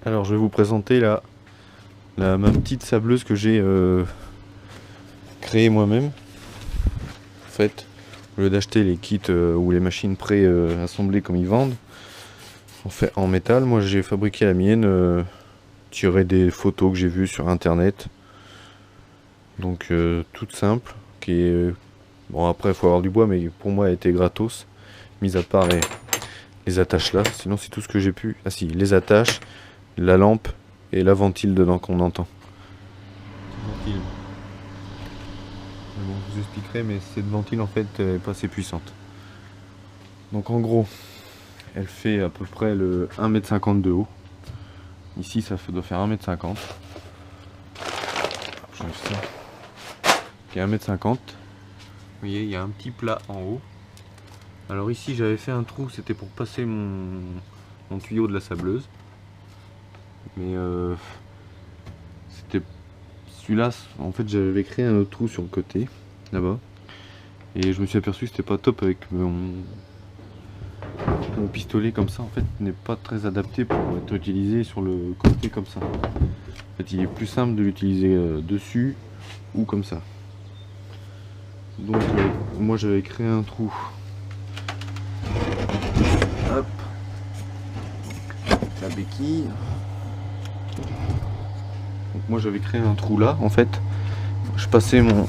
Alors je vais vous présenter ma petite sableuse que j'ai créée moi-même. En fait, au lieu d'acheter les kits ou les machines pré-assemblées comme ils vendent, en métal, moi j'ai fabriqué la mienne, tiré des photos que j'ai vues sur internet. Donc toute simple, qui est... Bon après il faut avoir du bois, mais pour moi elle était gratos, mis à part les attaches là, sinon c'est tout ce que j'ai pu. Ah si, les attaches, la lampe et la ventile dedans qu'on entend. Ventile. Bon, je vous expliquerai, mais cette ventile en fait est pas assez puissante. Donc en gros, elle fait à peu près le 1,50 m de haut. Ici ça doit faire 1,50 m. J'enlève ça. Qui est 1,50 m. Vous voyez, il y a un petit plat en haut. Alors ici j'avais fait un trou, c'était pour passer mon tuyau de la sableuse. Mais c'était celui-là, en fait j'avais créé un autre trou sur le côté, là-bas. Et je me suis aperçu que c'était pas top avec mon pistolet comme ça, en fait n'est pas très adapté pour être utilisé sur le côté comme ça. En fait il est plus simple de l'utiliser dessus ou comme ça. Donc moi j'avais créé un trou. Hop, la béquille. Donc moi j'avais créé un trou là, en fait. Je passais mon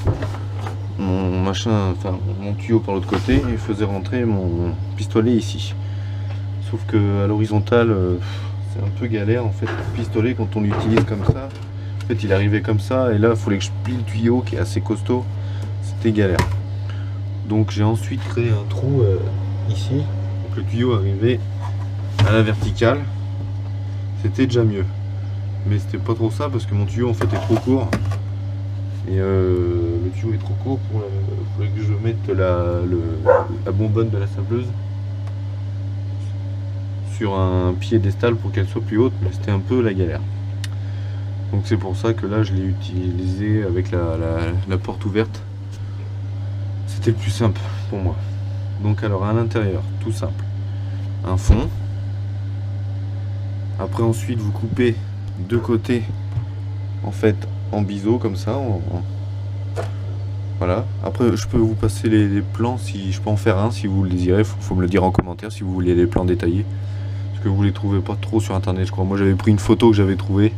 tuyau par l'autre côté et je faisais rentrer mon pistolet ici. Sauf que à l'horizontale, c'est un peu galère en fait. Le pistolet quand on l'utilise comme ça, en fait il arrivait comme ça et là il fallait que je plie le tuyau qui est assez costaud. C'était galère. Donc j'ai ensuite créé un trou ici. Donc le tuyau arrivait à la verticale. C'était déjà mieux. Mais c'était pas trop ça parce que mon tuyau en fait est trop court. Et le tuyau est trop court pour faudrait que je mette la bonbonne de la sableuse sur un piédestal pour qu'elle soit plus haute, mais c'était un peu la galère. Donc c'est pour ça que là je l'ai utilisé avec la porte ouverte. C'était le plus simple pour moi. Donc alors à l'intérieur, tout simple, un fond. Après ensuite vous coupez deux côtés en fait en biseau comme ça. Voilà. Après je peux vous passer les plans, si je peux en faire un si vous le désirez. Faut me le dire en commentaire si vous voulez les plans détaillés. Parce que vous les trouvez pas trop sur internet je crois. Moi j'avais pris une photo que j'avais trouvée.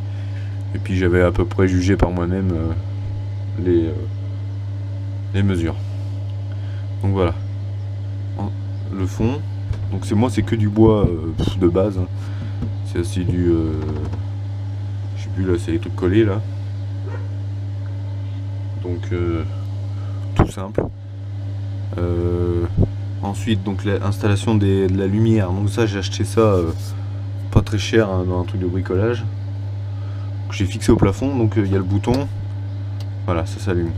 Et puis j'avais à peu près jugé par moi-même les mesures. Donc voilà. Le fond. Donc c'est que du bois de base. Hein. C'est aussi du... je sais plus là, c'est les trucs collés là. Donc tout simple. Ensuite donc l'installation de la lumière. Donc ça j'ai acheté ça pas très cher hein, dans un truc de bricolage. J'ai fixé au plafond, donc il y a le bouton. Voilà, ça s'allume.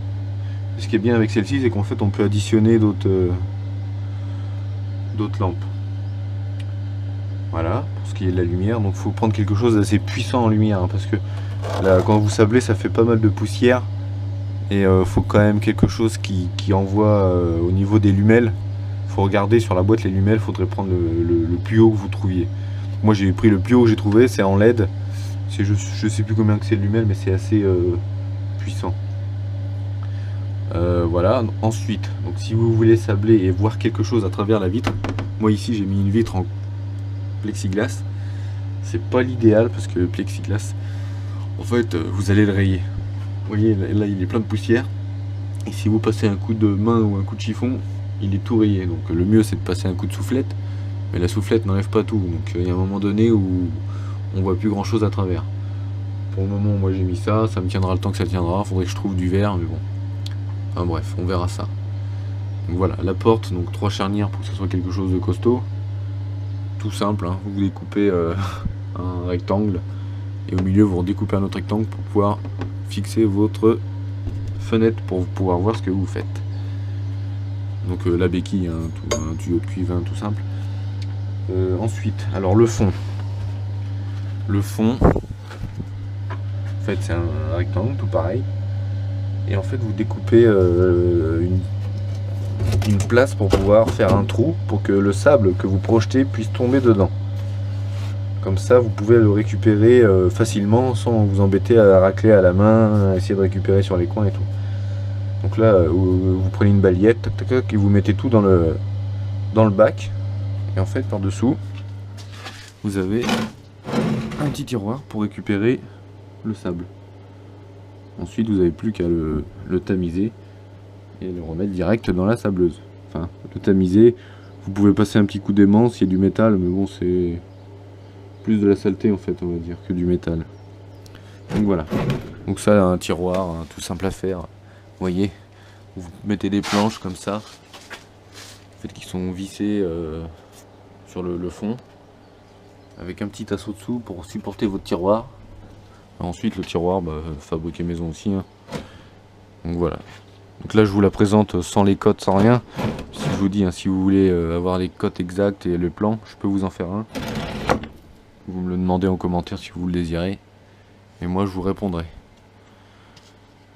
Ce qui est bien avec celle-ci, c'est qu'en fait on peut additionner d'autres lampes. Voilà, pour ce qui est de la lumière. Donc il faut prendre quelque chose d'assez puissant en lumière, hein, parce que là, quand vous sablez, ça fait pas mal de poussière. Et faut quand même quelque chose qui envoie au niveau des lumelles. Il faut regarder sur la boîte les lumelles, il faudrait prendre le plus haut que vous trouviez. Moi j'ai pris le plus haut que j'ai trouvé, c'est en LED. Je sais plus combien que c'est de lumelles, mais c'est assez puissant. Voilà, ensuite, donc si vous voulez sabler et voir quelque chose à travers la vitre, moi ici j'ai mis une vitre en plexiglas. C'est pas l'idéal parce que le plexiglas, en fait, vous allez le rayer. Vous voyez, là il est plein de poussière. Et si vous passez un coup de main ou un coup de chiffon, il est tout rayé. Donc le mieux c'est de passer un coup de soufflette, mais la soufflette n'enlève pas tout. Donc il y a un moment donné où on voit plus grand chose à travers. Pour le moment moi j'ai mis ça, ça me tiendra le temps que ça tiendra, faudrait que je trouve du verre, mais bon. Enfin bref, on verra ça. Donc voilà, la porte, donc 3 charnières pour que ce soit quelque chose de costaud. Tout simple, hein. Vous découpez un rectangle et au milieu vous redécoupez un autre rectangle pour pouvoir fixer votre fenêtre pour pouvoir voir ce que vous faites. Donc la béquille, hein, un tuyau de cuivre, tout simple. Ensuite, alors le fond. Le fond, en fait c'est un rectangle tout pareil. Et en fait vous découpez une place pour pouvoir faire un trou pour que le sable que vous projetez puisse tomber dedans. Comme ça, vous pouvez le récupérer facilement sans vous embêter à racler à la main, à essayer de récupérer sur les coins et tout. Donc là, vous prenez une balayette, tac, tac, tac, et vous mettez tout dans le bac. Et en fait, par dessous, vous avez un petit tiroir pour récupérer le sable. Ensuite, vous n'avez plus qu'à le tamiser et le remettre direct dans la sableuse. Enfin, le tamiser, vous pouvez passer un petit coup d'aimant s'il y a du métal, mais bon, c'est plus de la saleté en fait, on va dire, que du métal. Donc voilà. Donc ça, un tiroir, hein, tout simple à faire. Vous voyez, vous mettez des planches comme ça, en fait, qui sont vissées sur le fond, avec un petit assaut dessous pour supporter votre tiroir. Ensuite, le tiroir, fabriqué maison aussi. Hein. Donc voilà. Donc là, je vous la présente sans les cotes, sans rien. Si je vous dis, hein, si vous voulez avoir les cotes exactes et le plan, je peux vous en faire un. Vous me le demandez en commentaire si vous le désirez. Et moi, je vous répondrai.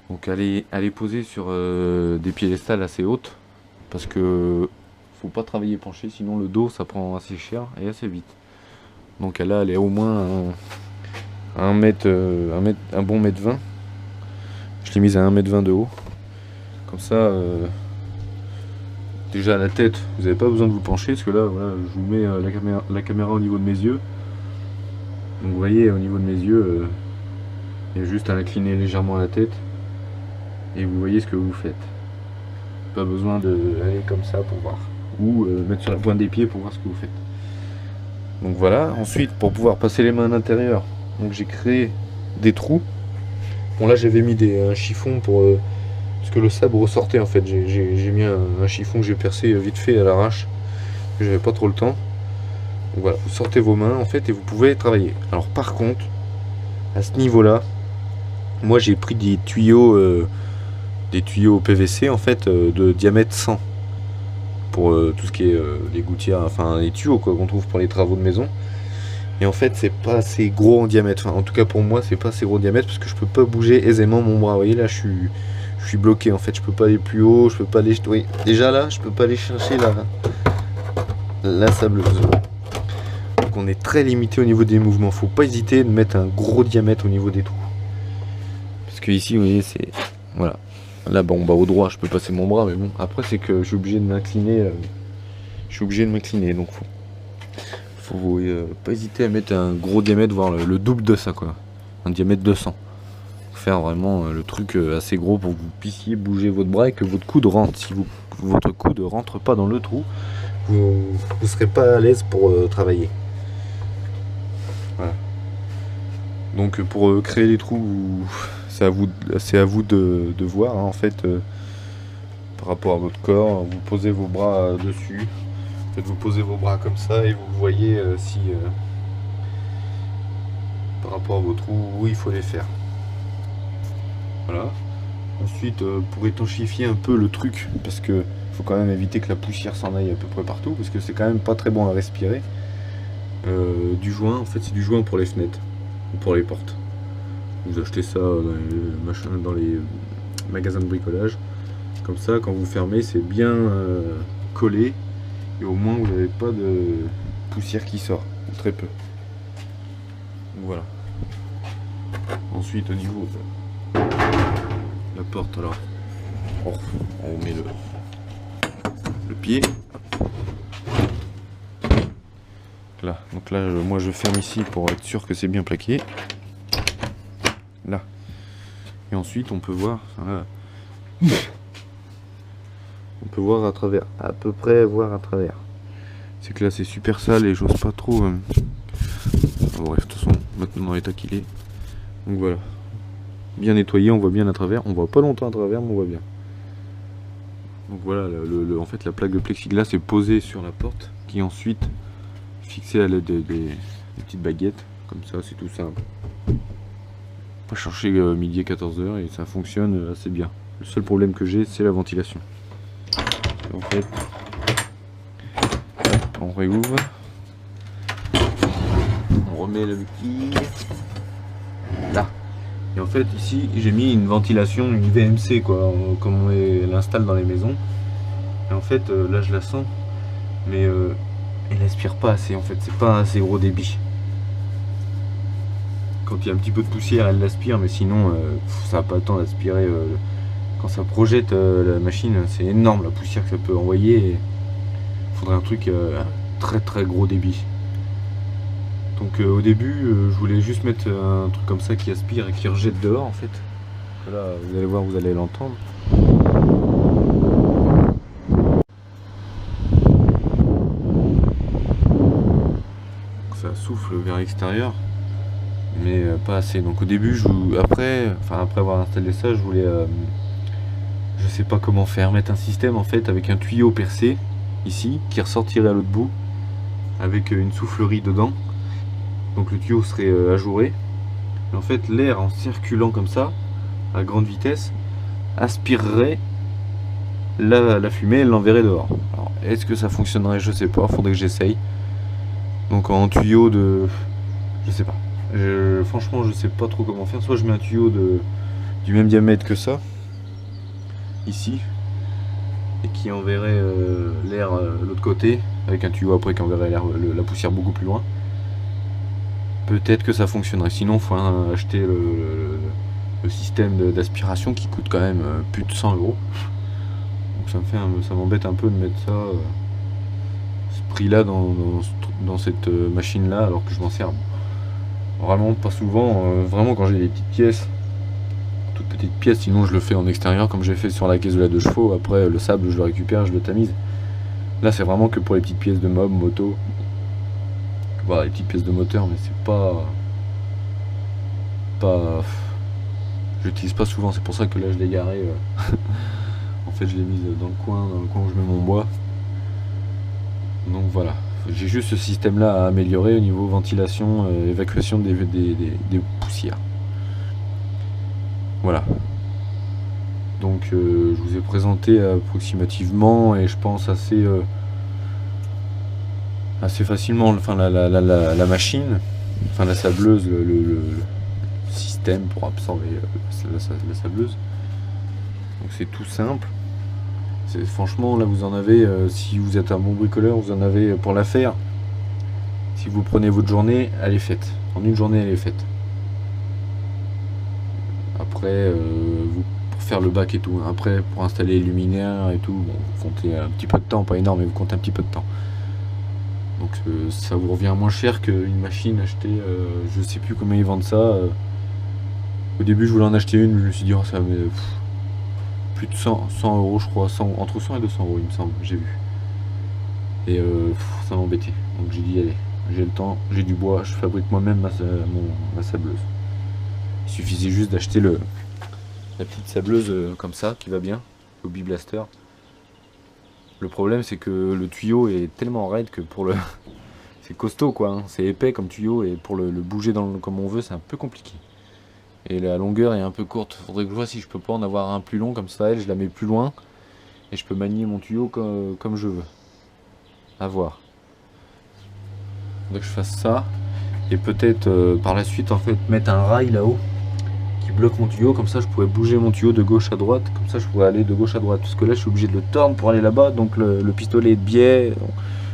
Donc allez poser sur des piédestals assez hautes. Parce que faut pas travailler penché, sinon le dos, ça prend assez cher et assez vite. Donc là, elle est au moins un bon mètre 20. Je l'ai mise à 1,20 m de haut. Comme ça, déjà à la tête, vous n'avez pas besoin de vous pencher, parce que là, voilà, je vous mets la caméra au niveau de mes yeux. Donc vous voyez, au niveau de mes yeux, il y a juste à incliner légèrement la tête. Et vous voyez ce que vous faites. Pas besoin d'aller comme ça pour voir. Ou mettre sur la pointe des pieds pour voir ce que vous faites. Donc voilà, ensuite, pour pouvoir passer les mains à l'intérieur, donc j'ai créé des trous. Bon là j'avais mis un chiffon pour parce que le sabre ressortait en fait. J'ai mis un chiffon que j'ai percé vite fait à l'arrache. J'avais pas trop le temps. Donc voilà, vous sortez vos mains en fait et vous pouvez travailler. Alors par contre, à ce niveau-là, moi j'ai pris des tuyaux PVC en fait de diamètre 100 pour tout ce qui est les gouttières, enfin les tuyaux quoi qu'on trouve pour les travaux de maison. Et en fait c'est pas assez gros en diamètre, enfin en tout cas pour moi c'est pas assez gros en diamètre parce que je peux pas bouger aisément mon bras. Vous voyez là je suis bloqué en fait, je peux pas aller plus haut, je peux pas aller, oui, déjà là je peux pas aller chercher la sableuse. Donc on est très limité au niveau des mouvements, faut pas hésiter de mettre un gros diamètre au niveau des trous. Parce que ici vous voyez c'est, voilà, là bon au droit je peux passer mon bras, mais bon après c'est que je suis obligé de m'incliner, donc faut pas hésiter à mettre un gros diamètre, voire le double de ça quoi, un diamètre 200. Faire vraiment le truc assez gros pour que vous puissiez bouger votre bras et que votre coude rentre. Si votre coude rentre pas dans le trou, vous ne serez pas à l'aise pour travailler. Voilà. Donc pour créer les trous, c'est à vous de voir hein, en fait par rapport à votre corps. Vous posez vos bras dessus. Vous posez vos bras comme ça et vous voyez si par rapport à vos trous où il faut les faire. Voilà. Ensuite, pour étanchifier un peu le truc, parce que faut quand même éviter que la poussière s'en aille à peu près partout, parce que c'est quand même pas très bon à respirer. Du joint, en fait, c'est du joint pour les fenêtres ou pour les portes. Vous achetez ça dans les magasins de bricolage. Comme ça, quand vous fermez, c'est bien collé et au moins vous n'avez pas de poussière qui sort, ou très peu. Donc, voilà. Ensuite, au niveau de la porte, alors on met le pied là, donc là moi je ferme ici pour être sûr que c'est bien plaqué là, et ensuite on peut voir voilà. On peut voir à travers, à peu près voir à travers. C'est que là c'est super sale et j'ose pas trop bon, bref, de toute façon maintenant l'état qu'il est, donc voilà, bien nettoyé, on voit bien à travers, on voit pas longtemps à travers mais on voit bien. Donc voilà, en fait la plaque de plexiglas est posée sur la porte, qui est ensuite fixée à l'aide des petites baguettes, comme ça c'est tout simple. Pas chercher midi et 14h et ça fonctionne assez bien. Le seul problème que j'ai c'est la ventilation. En fait, on réouvre, on remet le béquille là. Et en fait ici j'ai mis une ventilation, une VMC quoi, comme on l'installe dans les maisons. Et en fait là je la sens, mais elle aspire pas assez en fait, c'est pas un assez gros débit. Quand il y a un petit peu de poussière, elle l'aspire, mais sinon, ça n'a pas le temps d'aspirer. Quand ça projette la machine, c'est énorme la poussière que ça peut envoyer. Il faudrait un truc très très gros débit. Donc au début, je voulais juste mettre un truc comme ça qui aspire et qui rejette dehors en fait. Là, vous allez voir, vous allez l'entendre. Ça souffle vers l'extérieur, mais pas assez. Donc au début, après avoir installé ça, je voulais, je sais pas comment faire, mettre un système en fait avec un tuyau percé ici qui ressortirait à l'autre bout avec une soufflerie dedans. Donc le tuyau serait ajouré. Et en fait, l'air en circulant comme ça à grande vitesse aspirerait la fumée et l'enverrait dehors. Alors, est-ce que ça fonctionnerait? Je sais pas, faudrait que j'essaye. Donc en tuyau de... je sais pas. Franchement, je sais pas trop comment faire. Soit je mets un tuyau du même diamètre que ça, ici, et qui enverrait l'air de l'autre côté, avec un tuyau après qui enverrait la poussière beaucoup plus loin. Peut-être que ça fonctionnerait. Sinon, il faut acheter le système d'aspiration qui coûte quand même plus de 100 €. Donc ça m'embête un peu de mettre ça, ce prix-là dans cette machine-là, alors que je m'en sers vraiment pas souvent. Vraiment quand j'ai des petites pièces, toutes petites pièces, sinon je le fais en extérieur comme j'ai fait sur la caisse de la 2 chevaux. Après le sable, je le récupère, je le tamise. Là, c'est vraiment que pour les petites pièces de mob, moto. Voilà, les petites pièces de moteur, mais c'est pas j'utilise pas souvent, c'est pour ça que là je l'ai garé. En fait, je l'ai mise dans le coin où je mets mon bois. Donc voilà, j'ai juste ce système là à améliorer au niveau ventilation, évacuation des poussières. Voilà, donc je vous ai présenté approximativement et je pense assez facilement, enfin la machine, enfin la sableuse, le système pour absorber la sableuse. Donc c'est tout simple. Franchement, là vous en avez, si vous êtes un bon bricoleur, vous en avez pour la faire. Si vous prenez votre journée, elle est faite. En une journée, elle est faite. Après, pour faire le bac et tout. Après, pour installer les luminaires et tout, bon, vous comptez un petit peu de temps, pas énorme, mais vous comptez un petit peu de temps. Donc ça vous revient moins cher qu'une machine achetée, je sais plus combien ils vendent ça. Au début je voulais en acheter une, mais je me suis dit oh, ça met plus de 100 € je crois, entre 100 et 200 € il me semble, j'ai vu. Et ça m'embêtait. Donc j'ai dit allez, j'ai le temps, j'ai du bois, je fabrique moi-même ma sableuse. Il suffisait juste d'acheter la petite sableuse comme ça qui va bien, au Blaster. Le problème c'est que le tuyau est tellement raide que pour le... c'est costaud quoi, hein. C'est épais comme tuyau et pour le bouger comme on veut c'est un peu compliqué. Et la longueur est un peu courte, faudrait que je vois si je peux pas en avoir un plus long comme ça, je la mets plus loin et je peux manier mon tuyau comme je veux. À voir. Faudrait que je fasse ça et peut-être par la suite en fait mettre un rail là-haut qui bloque mon tuyau, comme ça je pourrais bouger mon tuyau de gauche à droite, comme ça je pourrais aller de gauche à droite, parce que là je suis obligé de le tordre pour aller là-bas, donc le pistolet est de biais,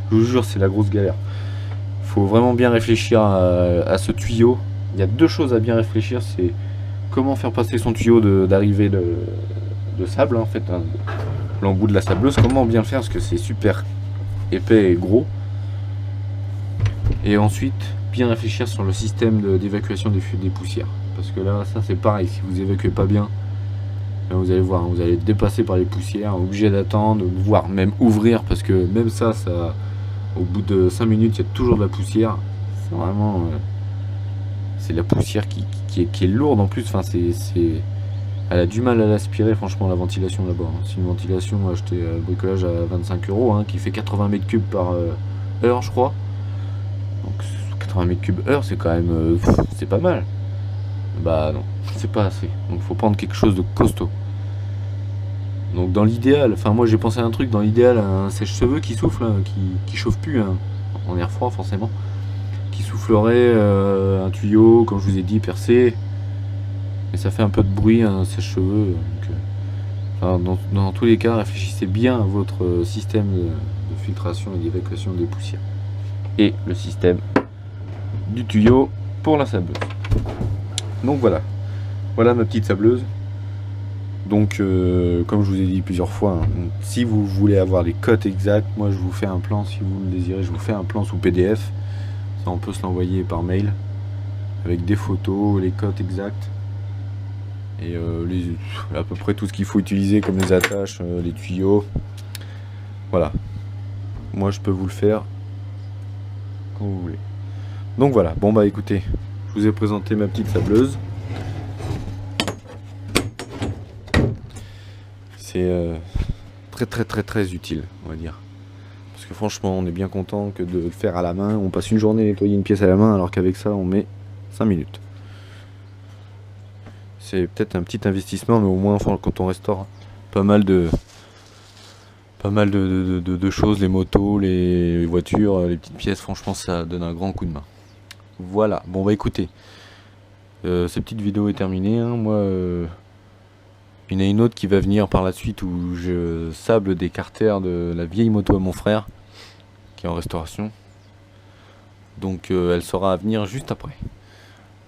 je vous jure c'est la grosse galère. Faut vraiment bien réfléchir à ce tuyau. Il y a deux choses à bien réfléchir, c'est comment faire passer son tuyau d'arrivée de sable, hein, en fait, hein, l'embout de la sableuse, comment bien faire, parce que c'est super épais et gros. Et ensuite bien réfléchir sur le système d'évacuation des poussières. Parce que là, ça c'est pareil, si vous évacuez pas bien, là, vous allez voir, vous allez être dépassé par les poussières, obligé d'attendre, voire même ouvrir, parce que même ça au bout de 5 minutes, il y a toujours de la poussière. C'est vraiment... c'est la poussière qui est lourde en plus, enfin, elle a du mal à l'aspirer, franchement, la ventilation là-bas. C'est une ventilation achetée à bricolage à 25 €, hein, qui fait 80 m3 par heure, je crois. Donc 80 m3 heure, c'est quand même... c'est pas mal. Bah non, c'est pas assez. Donc faut prendre quelque chose de costaud. Donc dans l'idéal, enfin moi j'ai pensé à un truc, dans l'idéal, un sèche-cheveux qui souffle, hein, qui chauffe plus, hein, en air froid forcément, qui soufflerait un tuyau, comme je vous ai dit, percé. Et ça fait un peu de bruit, un sèche-cheveux. Enfin, dans tous les cas, réfléchissez bien à votre système de filtration et d'évacuation des poussières. Et le système du tuyau pour la sableuse. Donc voilà, voilà ma petite sableuse. Donc comme je vous ai dit plusieurs fois, hein, si vous voulez avoir les cotes exactes, moi je vous fais un plan, si vous le désirez, je vous fais un plan sous PDF. Ça on peut se l'envoyer par mail avec des photos, les cotes exactes et à peu près tout ce qu'il faut utiliser comme les attaches, les tuyaux. Voilà, moi je peux vous le faire quand vous voulez. Donc voilà, bon bah écoutez, je vous ai présenté ma petite sableuse. C'est très utile, on va dire. Parce que franchement, on est bien content que de le faire à la main. On passe une journée à nettoyer une pièce à la main, alors qu'avec ça, on met 5 minutes. C'est peut-être un petit investissement, mais au moins, quand on restaure pas mal de choses, les motos, les voitures, les petites pièces, franchement, ça donne un grand coup de main. Voilà, bon bah écoutez, cette petite vidéo est terminée, hein. Moi, il y en a une autre qui va venir par la suite où je sable des carters de la vieille moto à mon frère qui est en restauration. Donc elle sera à venir juste après.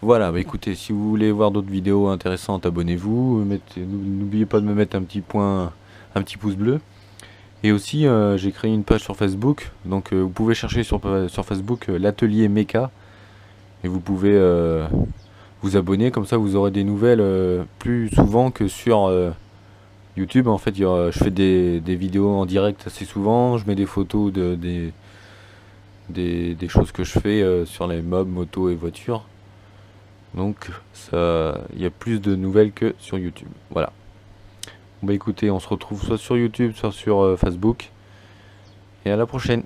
Voilà, bah écoutez, si vous voulez voir d'autres vidéos intéressantes, abonnez-vous. N'oubliez pas de me mettre un petit pouce bleu. Et aussi, j'ai créé une page sur Facebook. Donc vous pouvez chercher sur Facebook l'atelier Mecha. Et vous pouvez vous abonner, comme ça vous aurez des nouvelles plus souvent que sur YouTube. En fait, je fais des vidéos en direct assez souvent, je mets des photos des choses que je fais sur les mobs, motos et voitures. Donc ça, il y a plus de nouvelles que sur YouTube. Voilà. Bon bah écoutez, on se retrouve soit sur YouTube, soit sur Facebook. Et à la prochaine.